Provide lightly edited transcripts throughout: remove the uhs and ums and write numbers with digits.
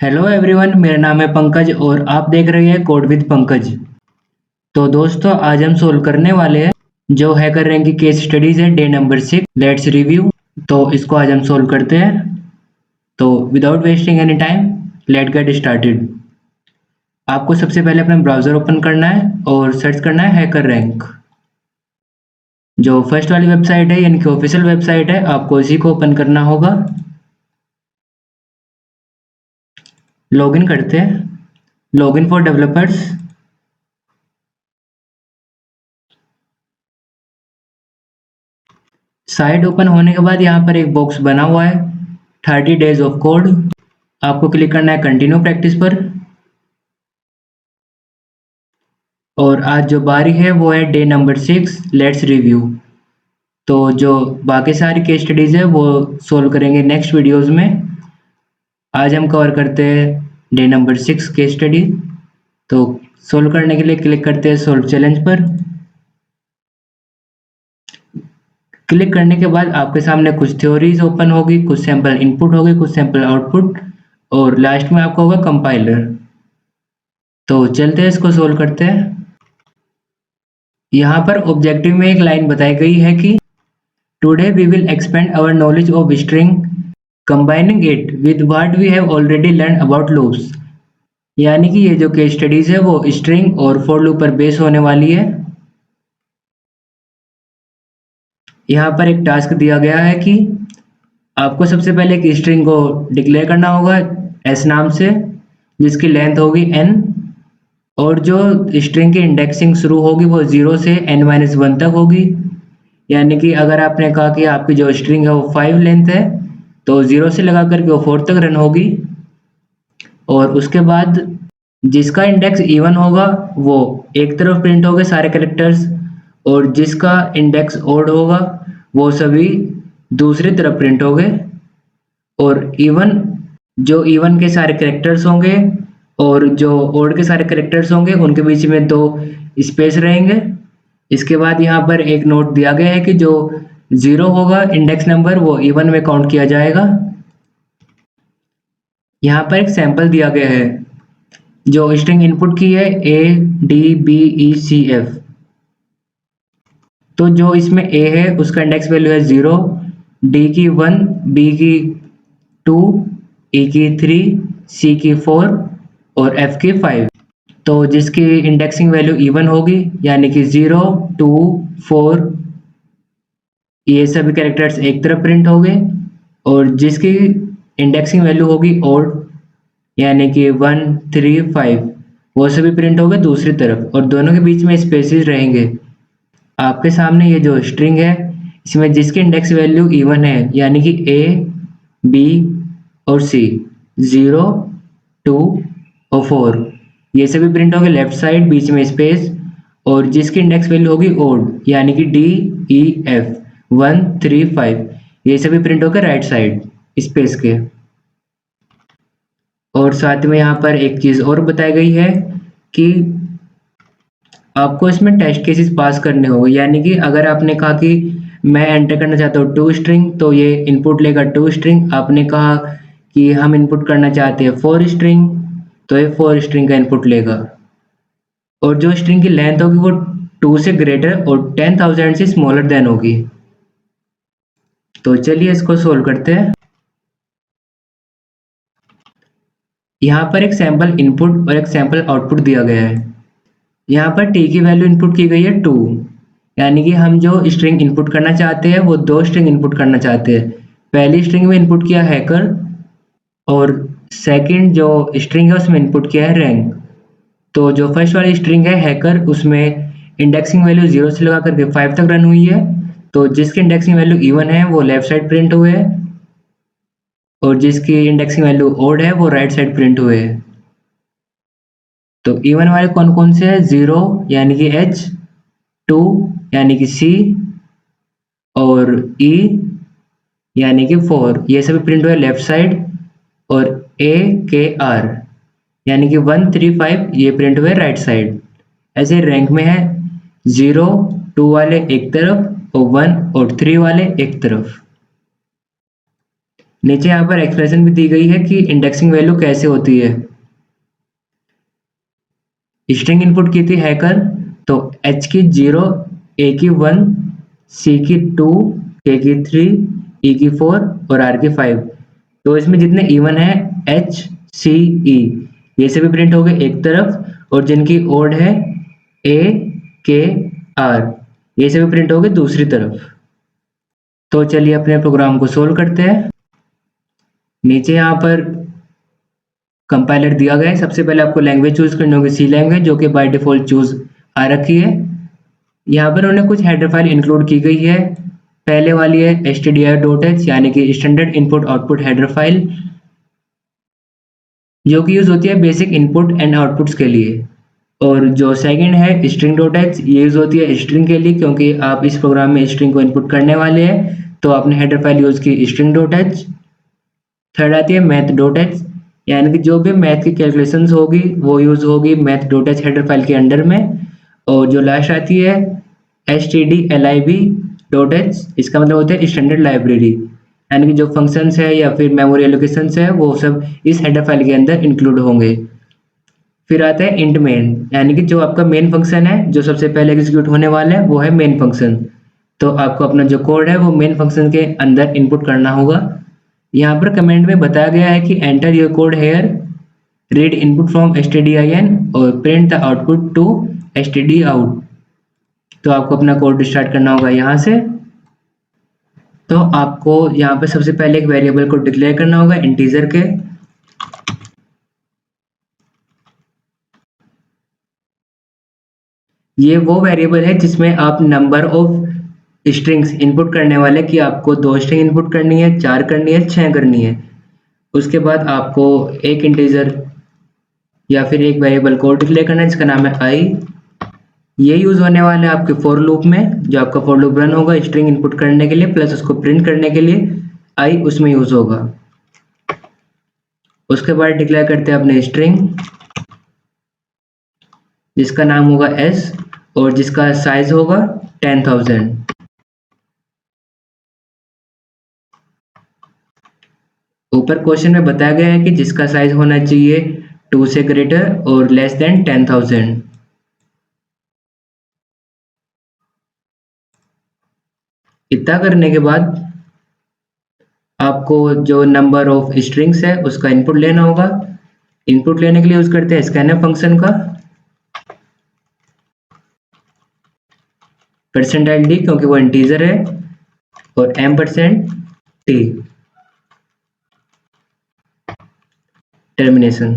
Hello everyone, मेरा नाम है पंकज और आप देख रहे हैं कोड विद पंकज। तो दोस्तों, आज हम सोल्व करने वाले हैं जो हैकर रैंक की केस स्टडीज है, डे नंबर 6। Let's review. तो इसको आज हम सोल्व करते हैं। तो without wasting any time, let get started. आपको सबसे पहले अपना ब्राउजर ओपन करना है और सर्च करना है हैकर रैंक। जो फर्स्ट वाली वेबसाइट है यानी कि ऑफिशियल वेबसाइट है, आपको इसी को ओपन करना होगा। लॉगिन करते हैं। Login for developers. Site open होने के बाद यहाँ पर एक बॉक्स बना हुआ है 30 डेज ऑफ कोड। आपको क्लिक करना है कंटिन्यू प्रैक्टिस पर। और आज जो बारी है वो है डे नंबर 6। Let's review. तो जो बाकी सारी केस स्टडीज है वो सोल्व करेंगे नेक्स्ट वीडियोस में। आज हम कवर करते हैं डे नंबर 6 केस स्टडी। तो सोल्व करने के लिए क्लिक करते हैं सोल्व चैलेंज पर। क्लिक करने के बाद आपके सामने कुछ थ्योरीज ओपन होगी, कुछ सैंपल इनपुट होगी, कुछ सैंपल आउटपुट, और लास्ट में आपको होगा कंपाइलर। तो चलते हैं, इसको सोल्व करते हैं। यहाँ पर ऑब्जेक्टिव में एक लाइन बताई गई है कि today we will expand our knowledge of string combining it with what we have already learn about loops. यानी कि ये जो केस स्टडीज है वो स्ट्रिंग और फॉर लूप पर बेस होने वाली है। यहाँ पर एक टास्क दिया गया है कि आपको सबसे पहले एक स्ट्रिंग को डिक्लेयर करना होगा एस नाम से, जिसकी लेंथ होगी n, और जो स्ट्रिंग की इंडेक्सिंग शुरू होगी वो 0 से n-1 तक होगी। यानी कि अगर आपने कहा कि आपकी जो स्ट्रिंग है वो 5 लेंथ है, तो 0 से लगा करके वो 4 तक रन होगी। और उसके बाद जिसका इंडेक्स इवन होगा वो एक तरफ प्रिंट होंगे सारे कैरेक्टर्स, और जिसका इंडेक्स ओड होगा वो सभी दूसरी तरफ प्रिंट होंगे। और जो इवन के सारे कैरेक्टर्स होंगे और जो ओड के सारे कैरेक्टर्स होंगे उनके बीच में 2 स्पेस रहेंगे। इसके बाद यहाँ पर एक नोट दिया गया है कि जो 0 होगा इंडेक्स नंबर वो इवन में काउंट किया जाएगा। यहाँ पर एक सैंपल दिया गया है। जो स्ट्रिंग इनपुट की है ADBECF। तो जो इसमें A है उसका इंडेक्स वैल्यू है 0, D की 1, B की 2, E की 3, C की 4 और F की 5। तो जिसकी इंडेक्सिंग वैल्यू इवन होगी यानी कि 0, 2, 4, ये सभी कैरेक्टर्स एक तरफ प्रिंट होंगे, और जिसकी इंडेक्सिंग वैल्यू होगी ओड यानी कि 1, 3, 5, वो सभी प्रिंट होंगे दूसरी तरफ, और दोनों के बीच में स्पेसेस रहेंगे। आपके सामने ये जो स्ट्रिंग है इसमें जिसकी इंडेक्स वैल्यू इवन है यानी कि A, B और C, 0, 2 और 4, ये सभी प्रिंट होंगे लेफ्ट साइड, बीच में स्पेस। और जिसकी इंडेक्स वैल्यू होगी ओड यानी कि D, E, F, 1, 3, 5, ये सभी प्रिंट होकर राइट साइड स्पेस के। और साथ में यहाँ पर एक चीज और बताई गई है कि आपको इसमें टेस्ट केसेस पास करने होंगे। यानी कि अगर आपने कहा कि मैं एंटर करना चाहता हूँ 2 स्ट्रिंग, तो ये इनपुट लेगा 2 स्ट्रिंग। आपने कहा कि हम इनपुट करना चाहते हैं 4 स्ट्रिंग, तो ये 4 स्ट्रिंग का इनपुट लेगा। और जो स्ट्रिंग की लेंथ होगी वो 2 से ग्रेटर और 10,000 से स्मॉलर देन होगी। तो चलिए इसको सोल्व करते हैं। यहाँ पर एक सैंपल इनपुट और एक सैंपल आउटपुट दिया गया है। यहाँ पर t की वैल्यू इनपुट की गई है 2, यानी कि हम जो स्ट्रिंग इनपुट करना चाहते हैं वो 2 स्ट्रिंग इनपुट करना चाहते हैं। पहली स्ट्रिंग में इनपुट किया हैकर, और सेकंड जो स्ट्रिंग है उसमें इनपुट किया है रैंक। तो जो फर्स्ट वाली स्ट्रिंग है हैकर, उसमें इंडेक्सिंग वैल्यू 0 से लगा करके 5 तक रन हुई है। तो जिसकी इंडेक्सिंग वैल्यू इवन है वो लेफ्ट साइड प्रिंट हुए है, और जिसकी इंडेक्सिंग वैल्यू ओड है वो राइट साइड प्रिंट हुए है। तो इवन वाले कौन कौन से है? 0 यानी कि H, 2 यानी कि C, और E यानी कि 4, ये सभी प्रिंट हुए लेफ्ट साइड। और A, K, R यानी कि 1, 3, 5 ये प्रिंट हुए राइट साइड। ऐसे रैंक में है 0 2 वाले एक तरफ और 1 और 3 वाले एक तरफ। नीचे यहाँ पर एक्सप्रेशन भी दी गई है कि इंडेक्सिंग वैल्यू कैसे होती है। स्ट्रिंग इनपुट की थी हैकर, तो h की 0, a की 1, c की 2, k की 3, e की 4 और r की 5। तो इसमें जितने इवन है h, c, e ये सभी प्रिंट हो गए एक तरफ, और जिनकी ओड है a, k, r ये सभी प्रिंट हो गए दूसरी तरफ। तो चलिए अपने प्रोग्राम को सोल्व करते हैं। नीचे यहाँ पर कंपाइलर दिया गया है। सबसे पहले आपको लैंग्वेज चूज करनी होगी सी लैंग्वेज, जो कि बाय डिफॉल्ट चूज आ रखी है। यहाँ पर उन्होंने कुछ हेडर फाइल इंक्लूड की गई है। पहले वाली है stdio.h यानी कि standard input output header file, जो कि यूज होती है बेसिक इनपुट एंड आउटपुट्स के लिए। और जो सेकंड है string.h, ये यूज होती है स्ट्रिंग के लिए, क्योंकि आप इस प्रोग्राम में स्ट्रिंग को इनपुट करने वाले हैं, तो आपने हेडर फाइल यूज की string.h। थर्ड आती है math.h, यानी कि जो भी मैथ की कैलकुलेशंस होगी वो यूज होगी math.h हेडर फाइल के अंडर में। और जो लास्ट आती है stdlib.h, इसका मतलब होता है स्टैंडर्ड लाइब्रेरी, यानी कि जो फंक्शंस है या फिर मेमोरी एलोकेशंस है वो सब इस हेडर फाइल के अंदर इंक्लूड होंगे। फिर आता है इंट मेन, यानी कि जो आपका मेन फंक्शन है, जो सबसे पहले एग्जीक्यूट होने वाला है वो है मेन फंक्शन। तो आपको अपना जो कोड है वो मेन फंक्शन के अंदर इनपुट करना होगा। यहाँ पर कमेंट में बताया गया है कि enter your code here, read input from stdin और print the output to stdout। तो आपको अपना कोड स्टार्ट करना होगा यहाँ से। तो आपको यहाँ पे सबसे पहले एक वेरिएबल को डिक्लेयर करना होगा इंटीजर के। ये वो वेरिएबल है जिसमें आप नंबर ऑफ स्ट्रिंग्स इनपुट करने वाले, कि आपको 2 स्ट्रिंग इनपुट करनी है, 4 करनी है, 6 करनी है। उसके बाद आपको एक इंटीजर या फिर एक वेरिएबल को डिक्लेयर करना है जिसका नाम है i। ये यूज होने वाला है आपके फॉर लूप में, जो आपका फॉर लूप रन होगा स्ट्रिंग इनपुट करने के लिए प्लस उसको प्रिंट करने के लिए i उसमें यूज होगा। उसके बाद डिक्लेयर करते हैं अपने स्ट्रिंग, जिसका नाम होगा s और जिसका साइज होगा 10,000। ऊपर क्वेश्चन में बताया गया है कि जिसका साइज होना चाहिए 2 से ग्रेटर और लेस देन 10,000। इतना करने के बाद आपको जो नंबर ऑफ स्ट्रिंग्स है उसका इनपुट लेना होगा। इनपुट लेने के लिए यूज करते हैं स्कैनफ फंक्शन का, %d क्योंकि वो इंटीजर है, और %t टर्मिनेशन।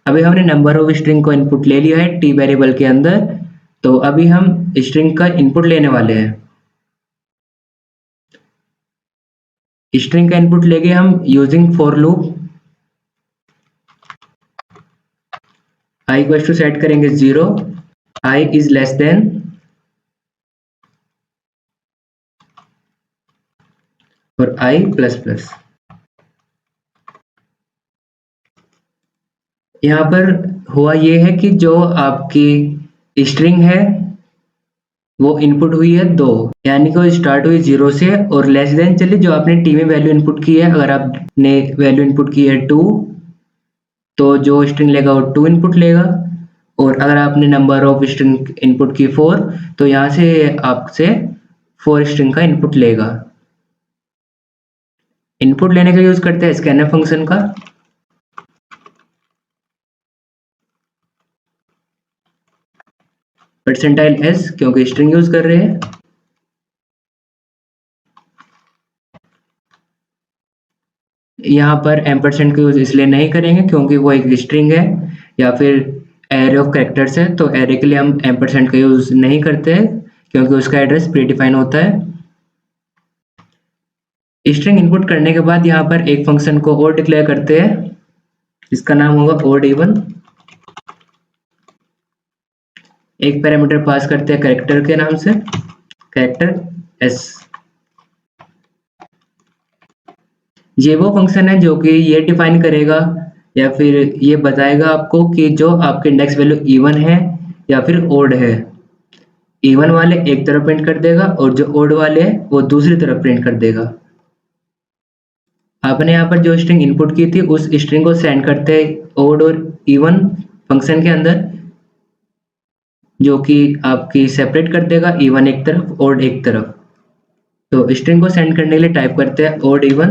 अभी हमने नंबर ऑफ स्ट्रिंग को इनपुट ले लिया है t वेरिएबल के अंदर, तो अभी हम स्ट्रिंग का इनपुट लेने वाले हैं। स्ट्रिंग का इनपुट लेके हम using for loop i equal to set करेंगे 0, i इज लेस देन और i प्लस प्लस। यहाँ पर हुआ ये है कि जो आपकी स्ट्रिंग है वो इनपुट हुई है 2, यानी कि वो स्टार्ट हुई 0 से और लेस देन चलिए जो आपने टी में वैल्यू इनपुट की है। अगर आपने वैल्यू इनपुट की है 2, तो जो स्ट्रिंग लेगा वो 2 इनपुट लेगा। और अगर आपने नंबर ऑफ स्ट्रिंग इनपुट की 4, तो यहाँ से आपसे 4 स्ट्रिंग का इनपुट लेगा। इनपुट लेने का यूज करते हैं स्कैनफ फंक्शन का। %s क्योंकि स्ट्रिंग यूज कर रहे हैं। यहाँ पर एम्परसेंड का यूज इसलिए नहीं करेंगे क्योंकि वो एक स्ट्रिंग है या फिर एरे ऑफ कैरेक्टर्स है, तो एरे के लिए हम एम्परसेंड का यूज नहीं करते हैं क्योंकि उसका एड्रेस प्रीडिफाइन होता है। स्ट्रिंग इनपुट करने के बाद यहाँ पर एक फंक्शन को और डिक्लेयर करते हैं, इसका नाम होगा odd even। एक पैरामीटर पास करते हैं कैरेक्टर के नाम से, कैरेक्टर s। ये वो फंक्शन है जो कि ये डिफाइन करेगा या फिर ये बताएगा आपको कि जो आपके इंडेक्स वैल्यू इवन है या फिर ओड है। इवन वाले एक तरफ प्रिंट कर देगा और जो ओड वाले हैं वो दूसरी तरफ प्रिंट कर देगा। आपने यहाँ पर जो स्ट्रिंग इनपुट की थी उस स्ट्रिंग को सेंड करते हैं ओड और इवन फंक्शन के अंदर, जो कि आपकी सेपरेट कर देगा इवन एक तरफ ओड एक तरफ। तो स्ट्रिंग को सेंड करने के लिए टाइप करते हैं ओड इवन,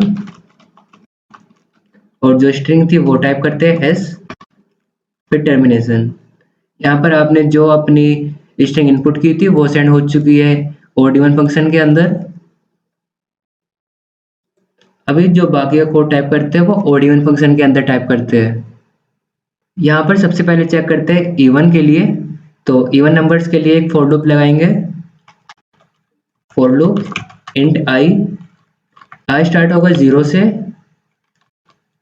और जो स्ट्रिंग थी वो टाइप करते हैं एस, फिर टर्मिनेशन। यहाँ पर आपने जो अपनी स्ट्रिंग इनपुट की थी वो सेंड हो चुकी है ओड इवन फंक्शन के अंदर। अभी जो बाकी का कोड टाइप करते हैं वो ओड इवन फंक्शन के अंदर टाइप करते हैं। यहाँ पर सबसे पहले चेक करते हैं इवन के लिए, तो इवन नंबर्स के लिए एक फॉर लूप लगाएंगे। For loop int I start होगा 0 से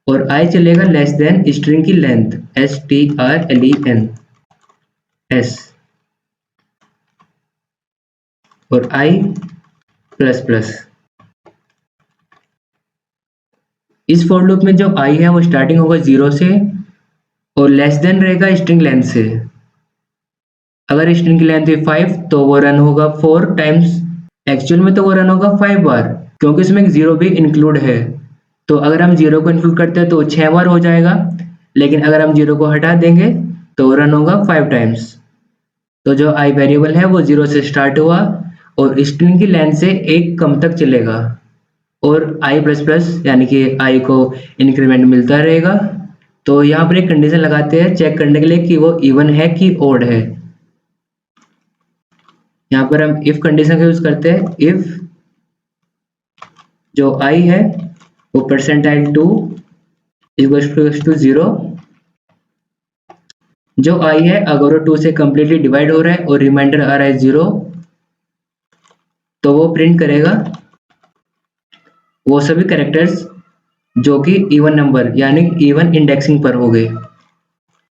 और आई चलेगा लेस देन स्ट्रिंग की लेंथ strlen s और आई प्लस प्लस। इस फॉर लूप में जो आई है वो स्टार्टिंग होगा 0 से और लेस देन रहेगा स्ट्रिंग लेंथ से। अगर स्ट्रिंग की लेंथ है 5 तो वो रन होगा 4 टाइम्स, एक्चुअल में तो वो रन होगा 5 बार क्योंकि इसमें एक 0 भी इंक्लूड है। तो अगर हम 0 को इंक्लूड करते हैं तो 6 बार हो जाएगा, लेकिन अगर हम 0 को हटा देंगे तो रन होगा 5 टाइम्स। तो जो आई वेरिएबल है वो 0 से स्टार्ट हुआ और स्ट्रिंग की लेंथ से एक कम तक चलेगा और आई प्लस प्लस यानी कि आई को इंक्रीमेंट मिलता रहेगा। तो यहाँ पर एक कंडीशन लगाते हैं चेक करने के लिए कि वो इवन है कि ओड है। यहाँ पर हम इफ कंडीशन का यूज करते हैं। इफ जो आई है वो परसेंटाइल 2 इक्वल्स टू 0, जो आई है अगर वो 2 से कंप्लीटली डिवाइड हो रहा है और रिमाइंडर आ रहा है 0 तो वो प्रिंट करेगा वो सभी कैरेक्टर्स जो कि इवन नंबर यानी इवन इंडेक्सिंग पर हो गए।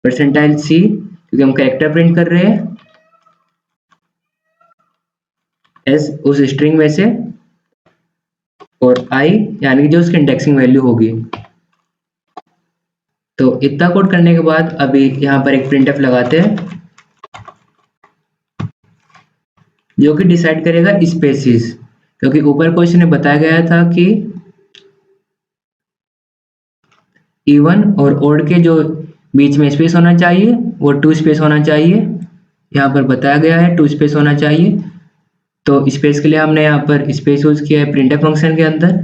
परसेंटाइल सी क्योंकि हम कैरेक्टर प्रिंट कर रहे हैं एस उस स्ट्रिंग में से, और आई यानी कि जो उसकी इंडेक्सिंग वैल्यू होगी। तो इतना कोड करने के बाद अभी यहाँ पर एक प्रिंटफ लगाते हैं जो कि डिसाइड करेगा स्पेसिस, क्योंकि ऊपर क्वेश्चन में बताया गया था कि इवन और ओड के जो बीच में स्पेस होना चाहिए वो 2 स्पेस होना चाहिए। यहाँ पर बताया गया है 2 स्पेस होना चाहिए। तो स्पेस के लिए हमने यहाँ पर स्पेस यूज किया है प्रिंटफ फंक्शन के अंदर।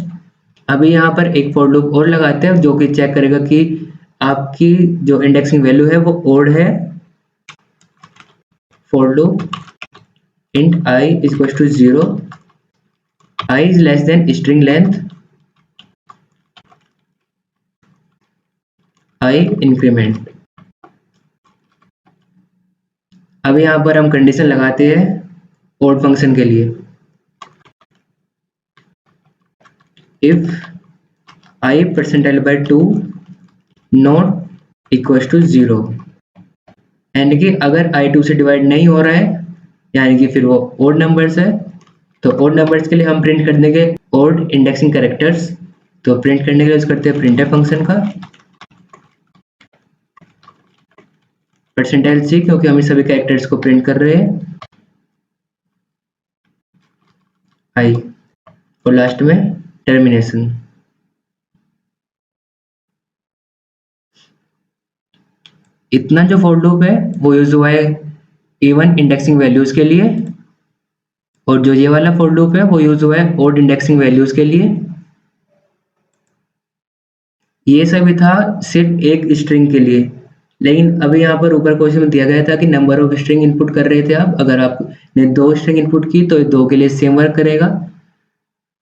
अभी यहाँ पर एक फॉर लूप और लगाते हैं जो कि चेक करेगा कि आपकी जो इंडेक्सिंग वैल्यू है वो ओड है। For loop int I equal to 0, I is less than string length, I increment. अब यहाँ पर हम कंडीशन लगाते हैं ओड फंक्शन के लिए। If I percentile by 2 not equal to 0, यानी कि अगर आई 2 से डिवाइड नहीं हो रहा है यानी कि फिर वो ओड नंबर्स है। तो ओड नंबर्स के लिए हम प्रिंट कर देंगे ओड इंडेक्सिंग कैरेक्टर्स। तो प्रिंट करने के लिए यूज करते हैं प्रिंटफ फंक्शन का परसेंटाइल सी क्योंकि हम सभी कैरेक्टर्स को प्रिंट कर रहे हैं आई, और लास्ट में टर्मिनेशन। इतना जो फॉर लूप है वो यूज हुआ है इवन इंडेक्सिंग वैल्यूज के लिए, और जो ये वाला फॉर लूप है वो यूज हुआ है ओड इंडेक्सिंग वैल्यूज के लिए। ये सभी था सिर्फ एक स्ट्रिंग के लिए, लेकिन अभी यहाँ पर ऊपर क्वेश्चन में दिया गया था कि नंबर ऑफ स्ट्रिंग इनपुट कर रहे थे आप। अगर आपने 2 स्ट्रिंग इनपुट की तो 2 के लिए सेम वर्क करेगा,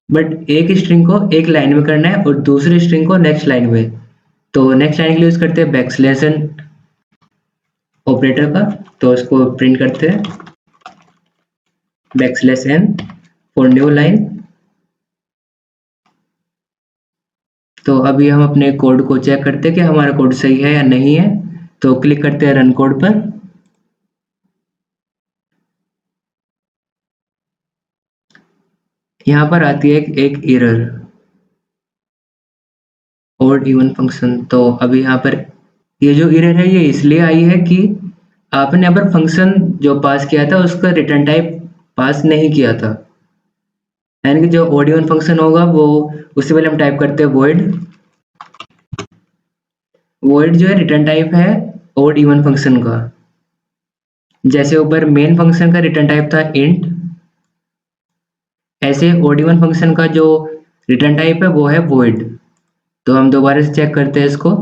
बट एक स्ट्रिंग को एक लाइन में करना है और दूसरी स्ट्रिंग को नेक्स्ट लाइन में। तो नेक्स्ट लाइन के लिए यूज करते हैं बैकस्लैश ऑपरेटर का। तो इसको प्रिंट करते हैं backslash n for new line. तो अभी हम अपने कोड को चेक करते हैं कि हमारा कोड सही है या नहीं है। तो क्लिक करते हैं रन कोड पर। यहाँ पर आती है एक एरर ओड इवन फंक्शन। तो अभी यहाँ पर ये जो एरर है ये इसलिए आई है कि आपने यहाँ पर फंक्शन जो पास किया था उसका रिटर्न टाइप पास नहीं किया था। यानी कि जो od1 फंक्शन होगा वो उससे पहले हम टाइप करते हैं void। void जो है रिटर्न टाइप है od1 फंक्शन का। जैसे ऊपर मेन फंक्शन का रिटर्न टाइप था int, ऐसे od1 फंक्शन का जो रिटर्न टाइप है वो है void। तो हम दोबारा से चेक करते हैं इसको।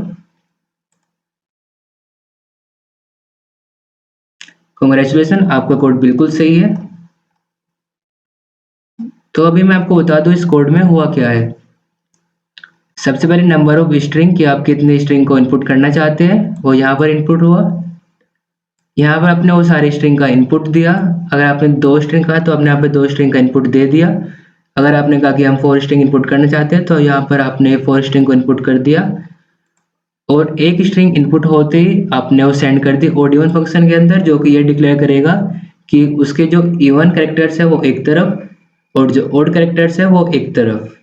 कांग्रेचुलेशन, आपका कोड बिल्कुल सही है। तो अभी मैं आपको बता दूं इस कोड में हुआ क्या है। सबसे पहले नंबर ऑफ स्ट्रिंग कि आप कितने स्ट्रिंग को इनपुट करना चाहते हैं वो यहाँ पर इनपुट हुआ। यहाँ पर आपने वो सारे स्ट्रिंग का इनपुट दिया। अगर आपने 2 स्ट्रिंग कहा तो आपने यहाँ पे 2 स्ट्रिंग का इनपुट दे दिया। अगर आपने कहा कि हम 4 स्ट्रिंग इनपुट करना चाहते हैं तो यहाँ पर आपने 4 स्ट्रिंग को इनपुट कर दिया। और एक स्ट्रिंग इनपुट होते ही आपने वो सेंड कर दी od1 फंक्शन के अंदर, जो कि ये डिक्लेयर करेगा कि उसके जो इवन कैरेक्टर्स है वो एक तरफ और जो ओड कैरेक्टर्स है वो एक तरफ।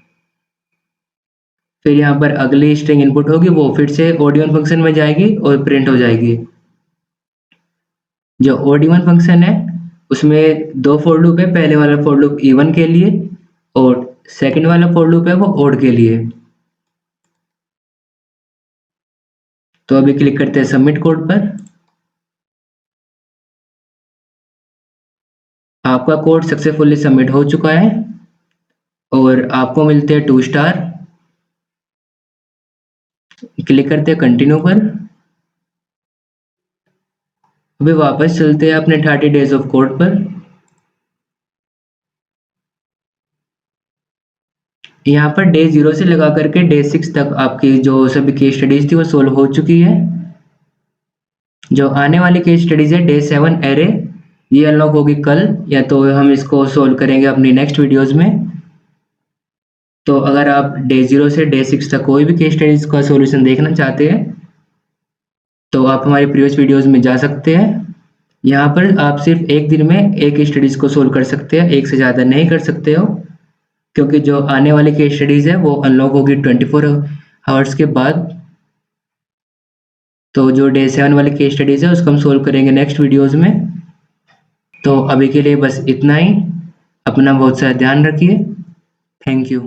फिर यहाँ पर अगली स्ट्रिंग इनपुट होगी, वो फिर से od1 फंक्शन में जाएगी और प्रिंट हो जाएगी। जो od1 फंक्शन है उसमें 2 फॉर लूप है। पहले वाला फॉर लूप इवन के लिए और सेकंड वाला फॉर लूप है वो ओड के लिए। तो अभी क्लिक करते हैं सबमिट कोड पर। आपका कोड सक्सेसफुली सबमिट हो चुका है और आपको मिलते हैं 2 स्टार। क्लिक करते हैं कंटिन्यू पर। अभी वापस चलते हैं अपने 30 डेज ऑफ कोड पर। यहाँ पर डे 0 से लगा करके डे 6 तक आपकी जो सभी केस स्टडीज थी वो सोल्व हो चुकी है। जो आने वाली केस स्टडीज है डे 7 एरे, ये अनलॉक होगी कल, या तो हम इसको सोल्व करेंगे अपनी नेक्स्ट वीडियोस में। तो अगर आप डे 0 से डे 6 तक कोई भी केस स्टडीज का सॉल्यूशन देखना चाहते हैं तो आप हमारी प्रीवियस वीडियोस में जा सकते हैं। यहाँ पर आप सिर्फ एक दिन में एक स्टडीज को सोल्व कर सकते हैं, एक से ज़्यादा नहीं कर सकते हो, क्योंकि जो आने वाली केस स्टडीज है वो अनलॉक होगी 24 आवर्स के बाद। तो जो डे 7 वाली केस स्टडीज है उसको हम सोल्व करेंगे नेक्स्ट वीडियोस में। तो अभी के लिए बस इतना ही। अपना बहुत सारा ध्यान रखिए। Thank you.